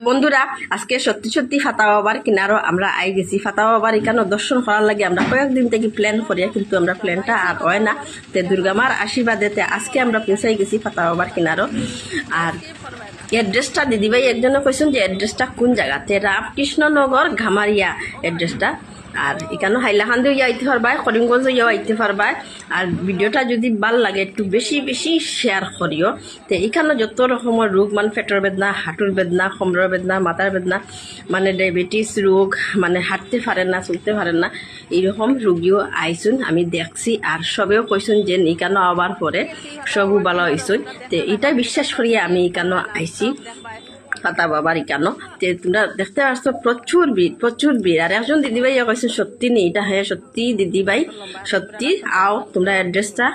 বন্ধুরা আজকে সত্যি সত্যি ফাতা বাবার কিনারও আমরা আই গেছি। ফাতা বাবার এখানে দর্শন করার লাগে আমরা কয়েকদিন থেকে প্ল্যান করি, কিন্তু আমরা প্ল্যানটা আর হয় না। তে দুর্গামার আশীর্বাদেতে আজকে আমরা পৌঁছাই গেছি ফাতা বাবার কিনারও। আর এড্রেসটা দিদিভাই একজনে কইছেন যে এড্রেসটা কোন জায়গাতে, রামকৃষ্ণনগর ঘামারিয়া এড্রেসটা। আর এখানে হাইলাকান্দি ইয়া আইতে পারবাই, করিমগঞ্জ ইয়াও আইতে পারবাই। আর ভিডিওটা যদি ভাল লাগে একটু বেশি বেশি শেয়ার করিও। তো এখানে যত রকমের রোগ, মানে পেটের বেদনা, হাঁটুর বেদনা, কোমরের বেদনা, মাথার বেদনা, মানে ডায়াবেটিস রোগ, মানে হাঁটতে পারেন না, চলতে পারেন না, এইরকম রোগীও আইসুন আমি দেখছি। আর সবেও কইসুন যে এখানে আবার পরে সবও ভালো হয়েছুন। তো এটাই বিশ্বাস করিয়া আমি এখানে আইছি ফাতা বাবার ইকানো। তে তোমরা দেখতে পাচ্ছ প্রচুর ভিড়, প্রচুর ভিড়। আর একজন দিদিভাই কইছে সত্যি নেই, এটা হ্যাঁ সত্যি দিদিভাই, সত্যি আও। তোমরা অ্যাড্রেসটা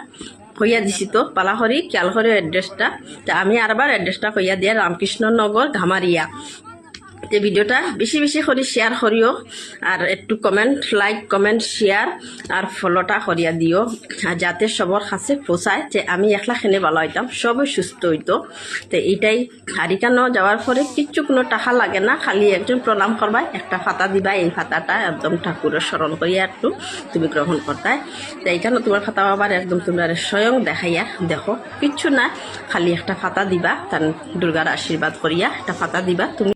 কইয়া দিছি তো পালাহরি খেয়াল করে অ্যাড্রেসটা। তা আমি আরবার অ্যাড্রেসটা কইয়া দিয়া, রামকৃষ্ণনগর ঘামারিয়া। তো ভিডিওটা বেশি বেশি করে শেয়ার করিও। আর একটু কমেন্ট, লাইক কমেন্ট শেয়ার আর ফলোটা করিয়া দিও, আর যাতে সবার কাছে পৌঁছায় যে আমি একলা খেনে ভালো হইতাম, সবই সুস্থ হইতো। তো এইটাই। হারিকানো যাওয়ার পরে কিচ্ছু কোনো টাকা লাগে না, খালি একজন প্রণাম করবা, একটা ফাতা দিবা। এই ফাতাটা একদম ঠাকুরের স্মরণ করিয়া একটু তুমি গ্রহণ করতায়। তো এইখানে তোমার ফাতা বাবার একদম তোমরা স্বয়ং দেখাইয়া দেখো, কিচ্ছু না, খালি একটা ফাতা দিবা, তার দুর্গার আশীর্বাদ করিয়া একটা ফাতা দিবা তুমি।